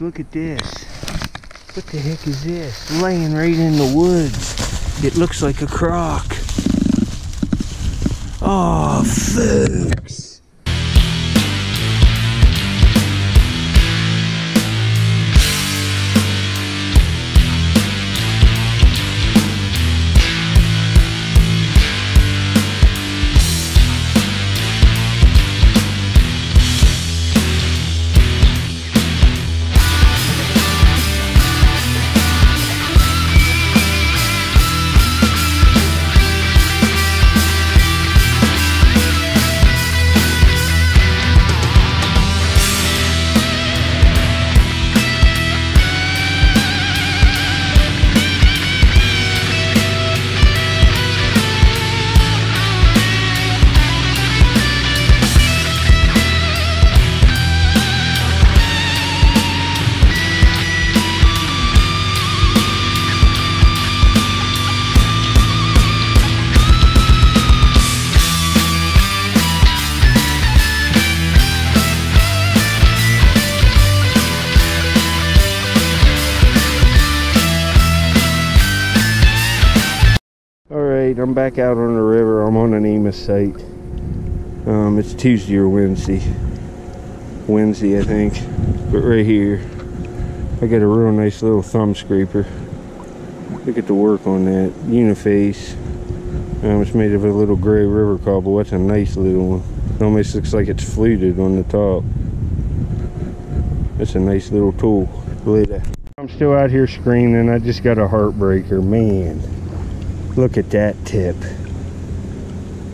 Look at this. What the heck is this? Laying right in the woods. It looks like a croc. Oh, folks. I'm back out on the river. I'm on an EMIS site. It's Tuesday or Wednesday, I think. But right here, I got a real nice little thumb scraper. Look at the work on that uniface. It's made of a little gray river cobble. That's a nice little one. It almost looks like it's fluted on the top. That's a nice little tool. I'm still out here screaming. I just got a heartbreaker, man. Look at that tip.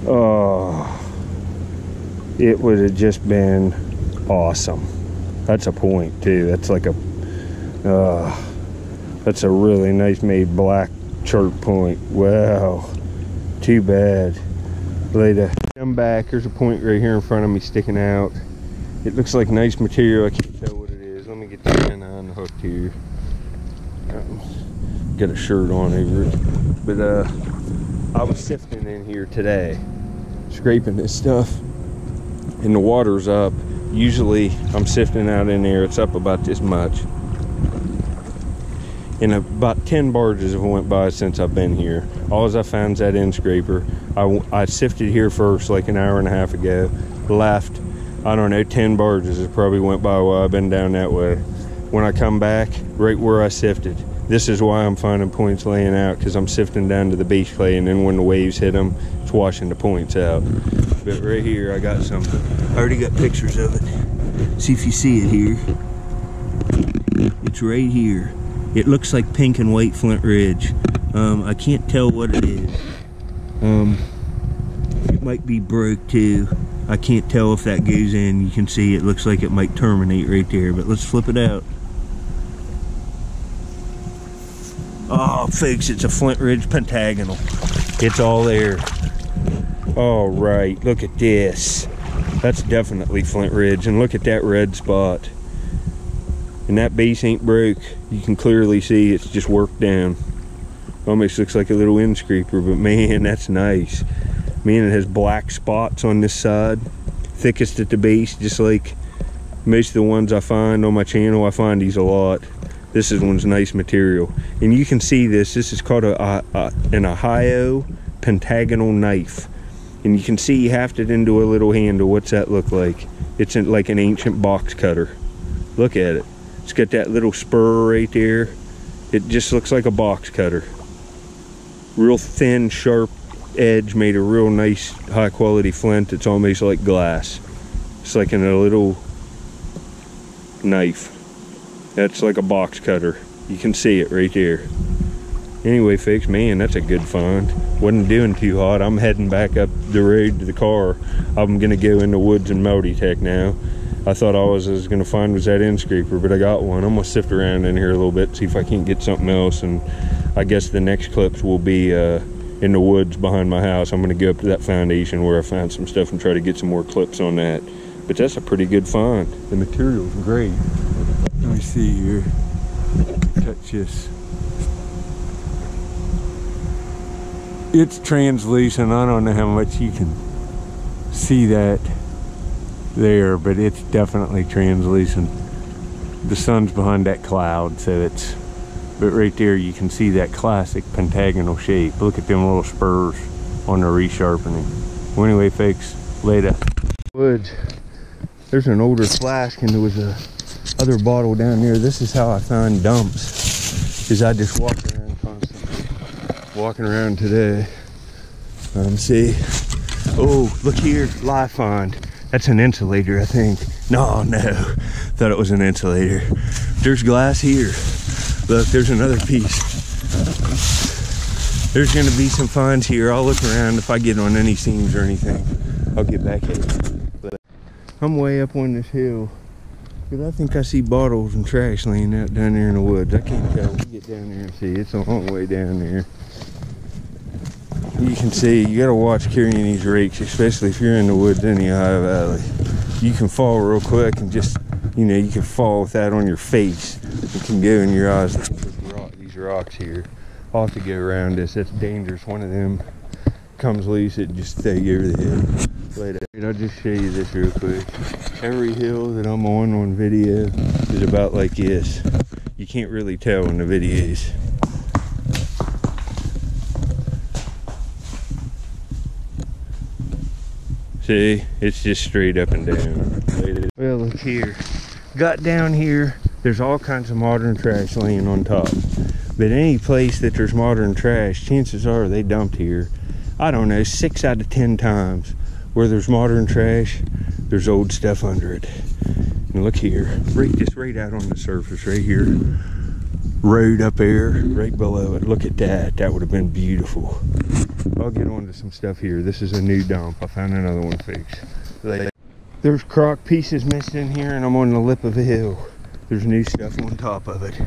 Oh, it would have just been awesome. That's a point too. That's like a that's a really nice made black chart point. Wow, too bad. Later, I'm back. There's a point right here in front of me sticking out. It looks like nice material. I can't tell what it is. Let me get the antenna unhooked here. Get a shirt on over it. But I was sifting in here today, scraping this stuff, and the water's up. Usually I'm sifting out in there, it's up about this much. And about 10 barges have went by since I've been here. All I found is that end scraper. I sifted here first like an hour and a half ago, left, I don't know, 10 barges has probably went by while I've been down that way. When I come back, right where I sifted. This is why I'm finding points laying out, because I'm sifting down to the beach clay, and then when the waves hit them, it's washing the points out. But right here, I got some. I already got pictures of it. See if you see it here. It's right here. It looks like pink and white Flint Ridge. I can't tell what it is. It might be broke too. I can't tell if that goes in. You can see it looks like it might terminate right there, but let's flip it out. Oh, folks, it's a Flint Ridge pentagonal. It's all there. All right, look at this. That's definitely Flint Ridge, and look at that red spot. And that base ain't broke. You can clearly see it's just worked down. Almost looks like a little end scraper, but man, that's nice. Man, it has black spots on this side, thickest at the base, just like most of the ones I find on my channel. I find these a lot. This one's nice material, and you can see this. This is called an Ohio pentagonal knife, and you can see hafted into a little handle. What's that look like? It's like an ancient box cutter. Look at it. It's got that little spur right there. It just looks like a box cutter. Real thin, sharp edge, made a real nice, high quality flint. It's almost like glass. It's like in a little knife. That's like a box cutter. You can see it right there. Anyway, folks, man, that's a good find. Wasn't doing too hot. I'm heading back up the road to the car. I'm gonna go in the woods in Multi-Tech now. I thought all I was gonna find was that end scraper, but I got one. I'm gonna sift around in here a little bit, see if I can't get something else, and I guess the next clips will be in the woods behind my house. I'm gonna go up to that foundation where I found some stuff and try to get some more clips on that. But that's a pretty good find. The material's great. Let me see here. Touch this. It's translucent. I don't know how much you can see that there, but it's definitely translucent. the sun's behind that cloud, so it's, but right there you can see that classic pentagonal shape. Look at them little spurs on the resharpening. Well, anyway, folks, later. Woods. There's an older flask, and there was a other bottle down there. This is how I find dumps, is I just walk around constantly. Walking around today. See. Oh, look here, live find. That's an insulator, I think. No, thought it was an insulator. There's glass here. Look, there's another piece. There's gonna be some finds here. I'll look around. If I get on any seams or anything, I'll get back at it. But I'm way up on this hill, because I think I see bottles and trash laying out down there in the woods. I can't tell. We get down there and see. It's a long way down there. You can see, you gotta watch carrying these rakes, especially if you're in the woods in the Ohio Valley. You can fall real quick and just, you know, you can fall with that on your face. It can go in your eyes. These rocks here. I'll have to go around this. That's dangerous. One of them comes loose, it just stay over the hill. Later. I'll just show you this real quick. Every hill that I'm on video is about like this. You can't really tell in the videos. See, it's just straight up and down. Well, look here. Got down here, there's all kinds of modern trash laying on top. But any place that there's modern trash, chances are they dumped here, I don't know, 6 out of 10 times. Where there's modern trash, there's old stuff under it. And look here, just right out on the surface, right here. Road up there, right below it. Look at that, that would have been beautiful. I'll get on to some stuff here. This is a new dump. I found another one fixed. There's crock pieces missed in here, and I'm on the lip of a hill. There's new stuff on top of it.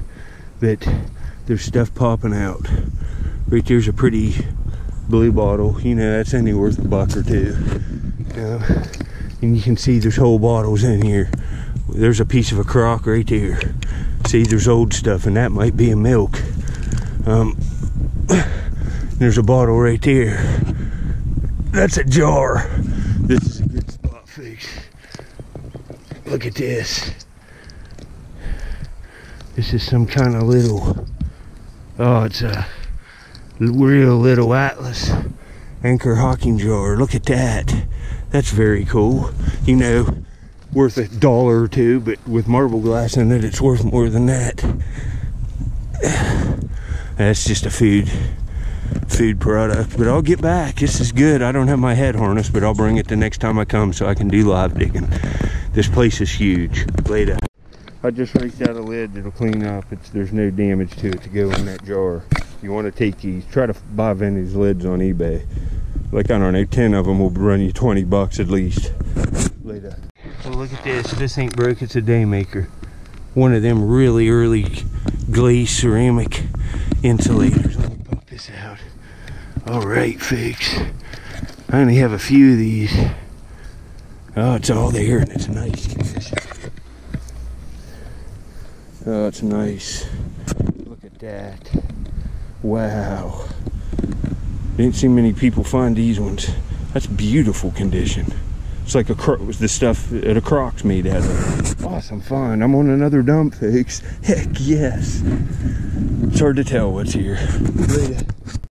But there's stuff popping out. Right there's a pretty blue bottle. You know, that's only worth $1 or $2. And you can see there's whole bottles in here. There's a piece of a crock right there. See, there's old stuff, and that might be a milk. There's a bottle right there. That's a jar. This is a good spot, folks. Look at this. This is some kind of little, oh, it's a real little Atlas Anchor Hocking jar. Look at that. That's very cool. You know, worth $1 or $2, but with marble glass in it, it's worth more than that. That's just a food product, but I'll get back. This is good. I don't have my head harness, but I'll bring it the next time I come so I can do live digging. This place is huge. Later. I just raked out a lid that'll clean up. There's no damage to it to go in that jar. You want to take these, try to buy vintage lids on eBay. Like, I don't know, 10 of them will run you $20 at least. Later. Well, look at this. This ain't broke, it's a Daymaker. One of them really early glazed ceramic insulators. Let me pump this out. Alright, folks. I only have a few of these. Oh, it's all there and it's nice condition. Oh, it's nice. Look at that. Wow. Didn't see many people find these ones. That's beautiful condition. It's like the stuff at a Croc's made out of. Awesome find. I'm on another dump, folks. Heck yes. It's hard to tell what's here.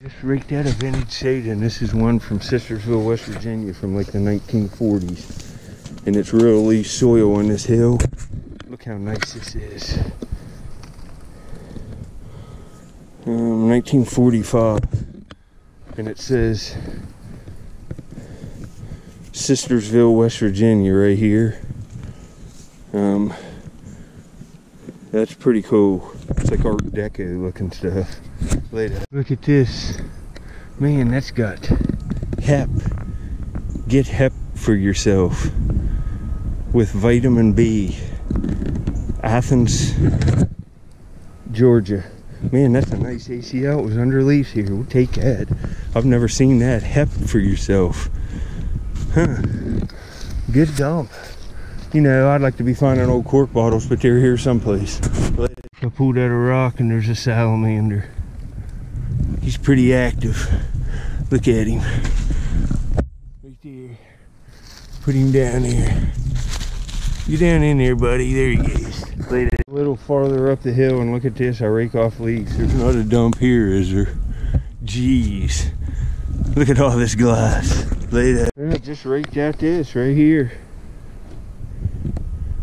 Just raked out a vintage Satan. This is one from Sistersville, West Virginia from like the 1940s. And it's real loose soil on this hill. Look how nice this is. 1945. And it says Sistersville, West Virginia right here. That's pretty cool. It's like Art Deco looking stuff. Later. Look at this. Man, that's got hep. Get hep for yourself with vitamin B. Athens, Georgia. Man, that's a nice ACL. It was under leaves here. We'll take that. I've never seen that. Hep for yourself. Huh. Good dump. You know, I'd like to be finding old cork bottles, but they're here someplace. I pulled out a rock and there's a salamander. He's pretty active. Look at him. Right there. Put him down there. Get down in there, buddy. There he is. Later. A little farther up the hill and look at this. I rake off leaks. There's not a dump here, is there? Jeez. Look at all this glass. I just raked out this right here.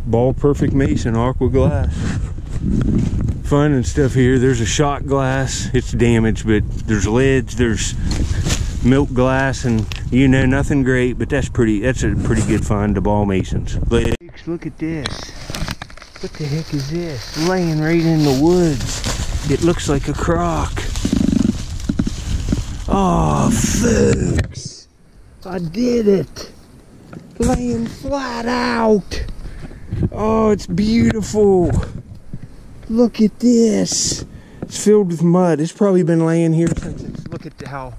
Ball perfect mason aqua glass. Finding stuff here. There's a shot glass. It's damaged, but there's lids, there's milk glass, and you know, nothing great, but that's a pretty good find to ball masons. Look at this. What the heck is this? Laying right in the woods. It looks like a croc. Oh, folks. I did it. Laying flat out. Oh, it's beautiful. Look at this. It's filled with mud. It's probably been laying here since it's, look at how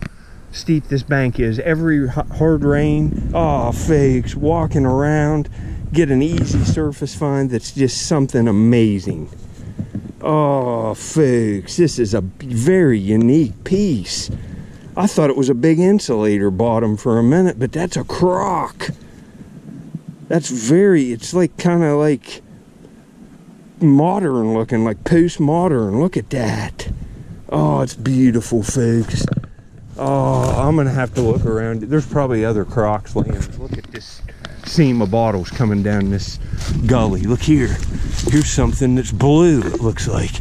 steep this bank is. Every hard rain. Oh, folks, walking around, get an easy surface find that's just something amazing. Oh, folks, this is a very unique piece. I thought it was a big insulator bottom for a minute, but that's a croc. It's like kind of like modern looking, like postmodern. Look at that. Oh, it's beautiful, folks. Oh, I'm gonna have to look around. There's probably other crocs laying. Look at this seam of bottles coming down this gully. Look here. Here's something that's blue, it looks like.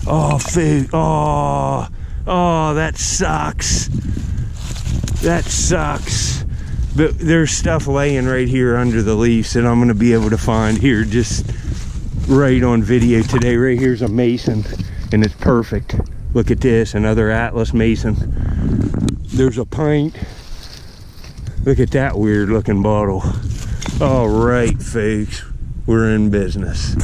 Oh, folks. Oh, that sucks. That sucks. But there's stuff laying right here under the leaves that I'm going to be able to find here just right on video today. Right here's a mason, and it's perfect. Look at this, another Atlas mason. There's a pint. Look at that weird looking bottle. All right, folks, we're in business.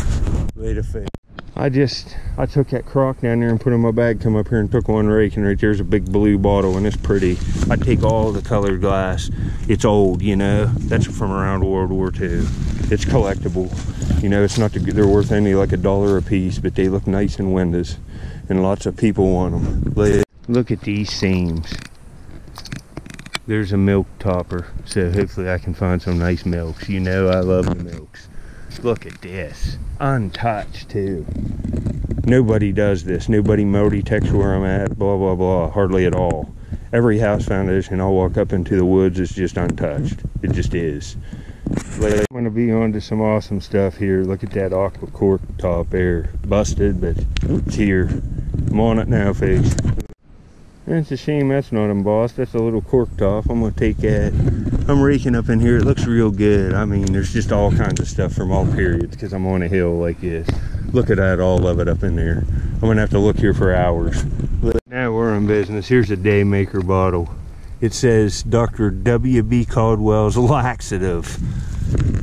Wait a minute. I took that crock down there and put it in my bag, come up here and took one rake, and right there's a big blue bottle, and it's pretty. I take all the colored glass. It's old, you know. That's from around World War II. It's collectible. You know, it's not they're worth only like $1 a piece, but they look nice in windows, and lots of people want them. Look at these seams. There's a milk topper, so hopefully I can find some nice milks. You know I love the milks. Look at this. Untouched too. Nobody does this. Nobody multi-techs where I'm at, blah blah blah. Hardly at all. Every house foundation I'll walk up into the woods is just untouched. It just is. I'm going to be on to some awesome stuff here. Look at that aqua cork top there. Busted, but it's here. I'm on it now, folks. It's a shame that's not embossed. That's a little cork top. I'm going to take that. I'm raking up in here. It looks real good. I mean, there's just all kinds of stuff from all periods because I'm on a hill like this. Look at that, all of it up in there. I'm going to have to look here for hours. Now we're in business. Here's a Daymaker bottle. It says Dr. W.B. Caldwell's laxative.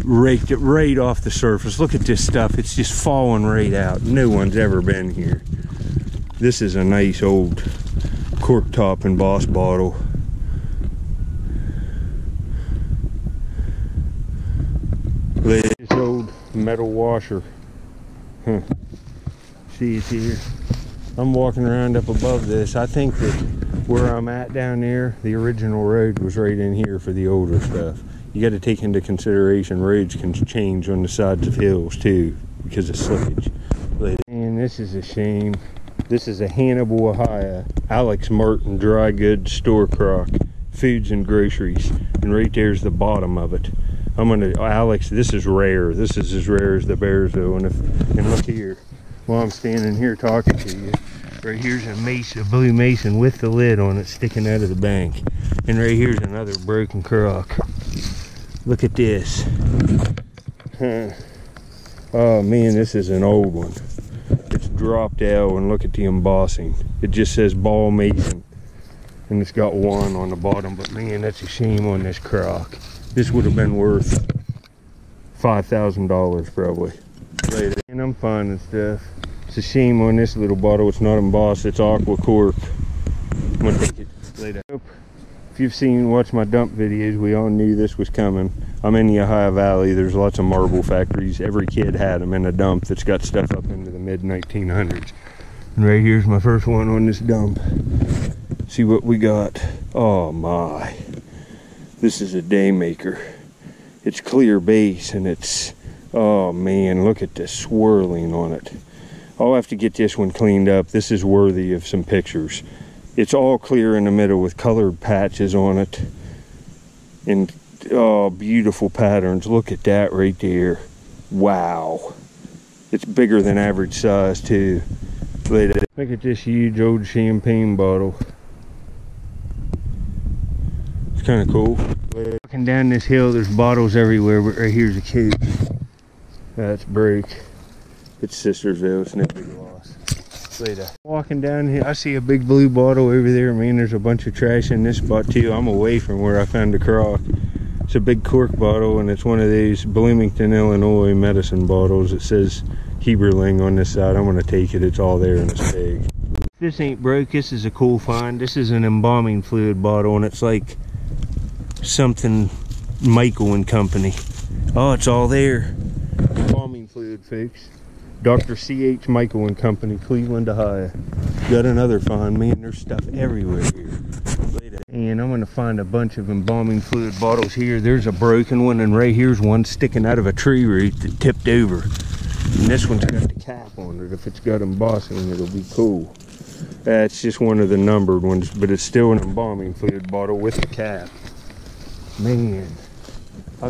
Raked it right off the surface. Look at this stuff. It's just falling right out. No one's ever been here. This is a nice old cork top embossed bottle. This old metal washer. Huh. See, it's here. I'm walking around up above this. I think that where I'm at down there, the original road was right in here for the older stuff. You got to take into consideration roads can change on the sides of hills too because of slippage. And this is a shame. This is a Hannibal, Ohio, Alex Martin dry goods store crock, foods and groceries, and right there's the bottom of it. I'm gonna, Alex, this is rare. This is as rare as the bears though. And look here, while I'm standing here talking to you, right here's a mason, a blue mason with the lid on it sticking out of the bank, and right here's another broken crock. Look at this. Oh man, this is an old one. It's dropped out, and look at the embossing. It just says ball mason, and it's got one on the bottom, but man, that's a shame on this crock. This would have been worth $5,000 probably. And I'm finding stuff. It's a shame on this little bottle. It's not embossed, it's aqua cork. I'm gonna take it later. If you've watched my dump videos, we all knew this was coming. I'm in the Ohio Valley. There's lots of marble factories. Every kid had them in a dump that's got stuff up into the mid-1900s. And right here's my first one on this dump. See what we got. Oh my. This is a Daymaker. It's clear base, and it's, Oh man, look at this swirling on it. I'll have to get this one cleaned up. This is worthy of some pictures. It's all clear in the middle with colored patches on it. And oh, beautiful patterns. Look at that right there. Wow. It's bigger than average size too. Look at this huge old champagne bottle. It's kind of cool. Walking down this hill, there's bottles everywhere, but right here's a cake. That's break. It's Sistersville, it's no big loss. Later. Walking down here, I see a big blue bottle over there. Man, there's a bunch of trash in this spot too. I'm away from where I found the croc. It's a big cork bottle, and it's one of these Bloomington, Illinois medicine bottles. It says Heberling on this side. I'm gonna take it. It's all there in this bag. This ain't broke. This is a cool find. This is an embalming fluid bottle, and it's like something Michael and Company. Oh, it's all there. Embalming fluid, folks. Dr. C.H. Michael and Company, Cleveland, Ohio. Got another find. Man, there's stuff everywhere here. And I'm going to find a bunch of embalming fluid bottles here. There's a broken one, and right here's one sticking out of a tree root that tipped over. And this one's got the cap on it. If it's got embossing, it'll be cool. That's just one of the numbered ones, but it's still an embalming fluid bottle with a cap. Man,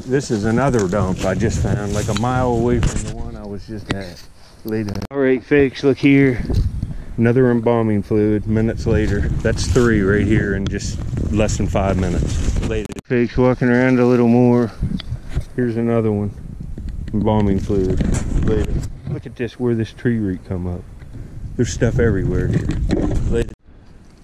this is another dump I just found, like a mile away from the one I was just at. Later. All right, folks, look here. Another embalming fluid, minutes later. That's 3 right here in just less than 5 minutes. Later. Folks, walking around a little more. Here's another one. Embalming fluid. Later. Look at this, where this tree root come up. There's stuff everywhere here. Later.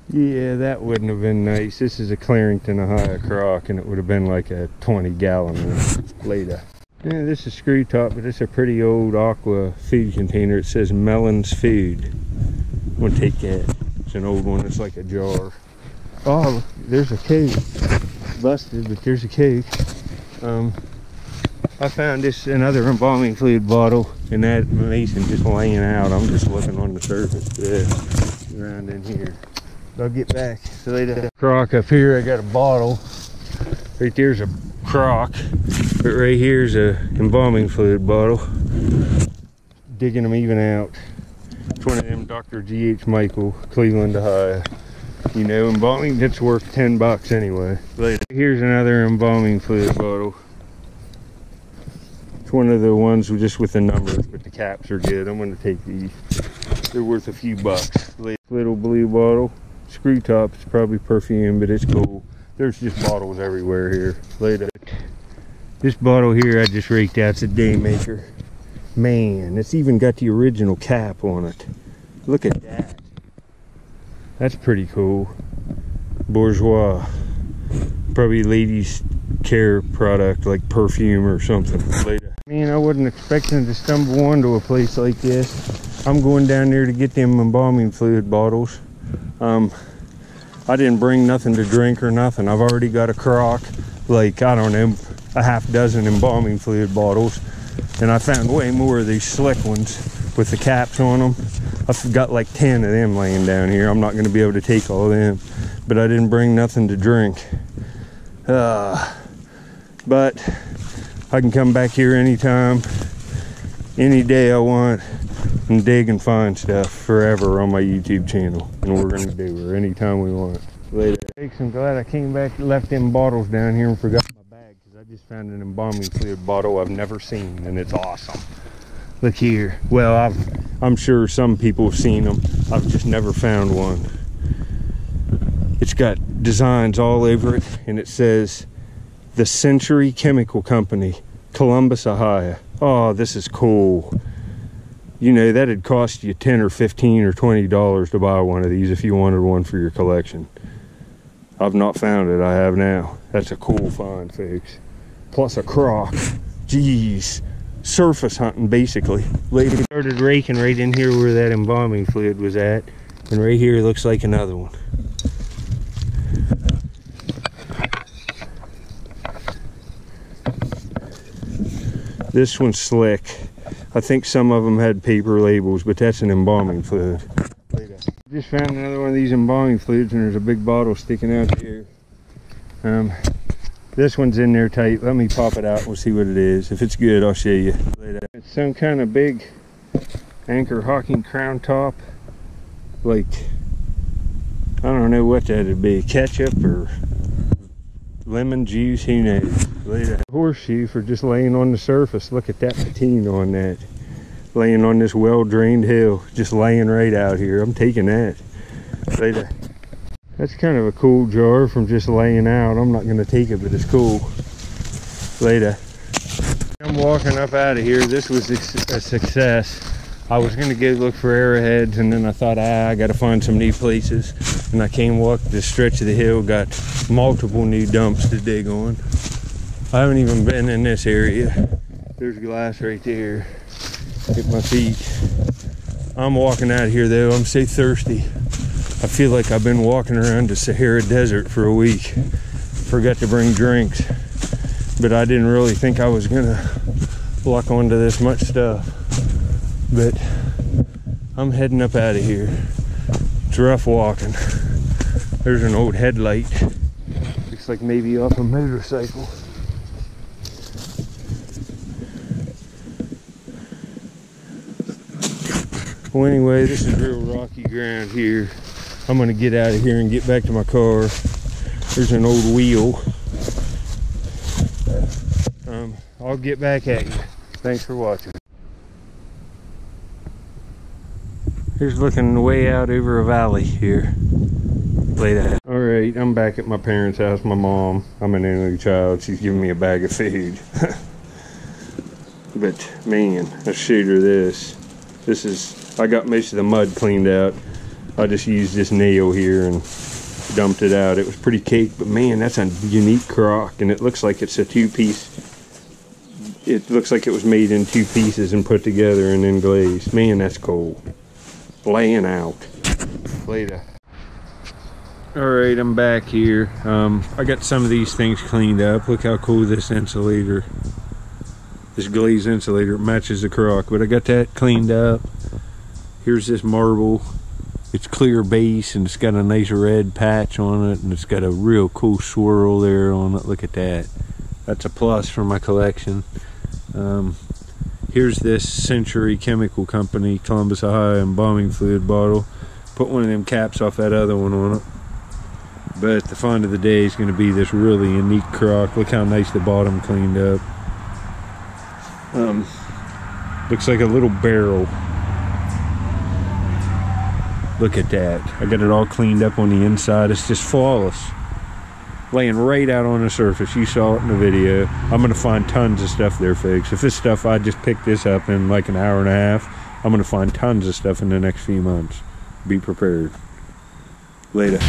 Yeah, that wouldn't have been nice. This is a Clarington, Ohio croc, and it would have been like a 20-gallon one. Later. Yeah, this is screw top, but it's a pretty old aqua food container. It says Melon's Food. I'm gonna take that. It's an old one. It's like a jar. Oh, there's a cake. Busted, but there's a cake. I found this another embalming fluid bottle, and that mason just laying out. I'm just looking on the surface. Yeah, around in here. I'll get back. So later. Croc up here. I got a bottle. Right there's a croc, but right here's a embalming fluid bottle. Digging them even out. It's one of them Dr. G.H. Michael, Cleveland, Ohio. You know, embalming, that's worth 10 bucks anyway. Later. Here's another embalming fluid bottle. It's one of the ones just with the numbers, but the caps are good. I'm gonna take these. They're worth a few bucks. Later. Little blue bottle. Screw top, it's probably perfume, but it's cool. There's just bottles everywhere here. Later. This bottle here I just raked out. It's a Daymaker. Man, it's even got the original cap on it. Look at that. That's pretty cool. Bourgeois. Probably ladies' care product, like perfume or something. Later. Man, I wasn't expecting to stumble onto a place like this. I'm going down there to get them embalming fluid bottles. I didn't bring nothing to drink or nothing. I've already got a crock, like, I don't know, a half dozen embalming fluid bottles. And I found way more of these slick ones with the caps on them. I've got like 10 of them laying down here. I'm not going to be able to take all of them, but I didn't bring nothing to drink. But I can come back here anytime, any day I want, and dig and find stuff forever on my YouTube channel. And we're going to do it anytime we want. Later. I'm glad I came back, left them bottles down here and forgot my bag, because I just found an embalming fluid bottle I've never seen, and it's awesome. Look here. Well, I'm sure some people have seen them. I've just never found one. It's got designs all over it, and it says the Century Chemical Company, Columbus, Ohio. Oh, this is cool. You know, that'd cost you $10 or $15 or $20 to buy one of these if you wanted one for your collection. I've not found it. I have now. That's a cool find, folks. Plus a croc. Jeez. Surface hunting, basically. Later, started raking right in here where that embalming fluid was at. And right here looks like another one. This one's slick. I think some of them had paper labels, but that's an embalming fluid. Just found another one of these embalming fluids, and there's a big bottle sticking out here. This one's in there tight. Let me pop it out and we'll see what it is. If it's good, I'll show you. It's some kind of big anchor hocking crown top. Like, I don't know what that'd be. Ketchup or lemon juice, who knows. Horseshoe for just laying on the surface. Look at that patina on that. Laying on this well-drained hill. Just laying right out here. I'm taking that. That's kind of a cool jar from just laying out. I'm not going to take it, but it's cool. Later. I'm walking up out of here. This was a success. I was going to go look for arrowheads, and then I thought, I got to find some new places. And I came walk this stretch of the hill, got multiple new dumps to dig on. I haven't even been in this area. There's glass right there at my feet. I'm walking out of here though. I'm so thirsty. I feel like I've been walking around the Sahara Desert for a week. Forgot to bring drinks, but I didn't really think I was gonna luck onto this much stuff. But I'm heading up out of here. It's rough walking. There's an old headlight. Looks like maybe off a motorcycle. Well, anyway, this is real rocky ground here. I'm gonna get out of here and get back to my car. There's an old wheel. I'll get back at you. Thanks for watching. Here's looking way out over a valley here. Later. Alright, I'm back at my parents' house. My mom, I'm an only child. She's giving me a bag of food. But man, I showed her this. This is, I got most of the mud cleaned out. I just used this nail here and dumped it out. It was pretty caked, but man, that's a unique crock, and it looks like it's a two-piece. It looks like it was made in two pieces and put together and then glazed. Man, that's cool. Laying out. Later. Alright, I'm back here. I got some of these things cleaned up. Look how cool this insulator, this glazed insulator, matches the crock. But I got that cleaned up. Here's this marble. It's clear base and it's got a nice red patch on it, and it's got a real cool swirl there on it. Look at that. That's a plus for my collection. Here's this Century Chemical Company, Columbus, Ohio, embalming fluid bottle. Put one of them caps off that other one on it. But the find of the day is going to be this really unique crock. Look how nice the bottom cleaned up. Looks like a little barrel. Look at that. I got it all cleaned up on the inside. It's just flawless. Laying right out on the surface. You saw it in the video. I'm going to find tons of stuff there, folks. If this stuff, I just picked this up in like an hour and a half, I'm going to find tons of stuff in the next few months. Be prepared. Later.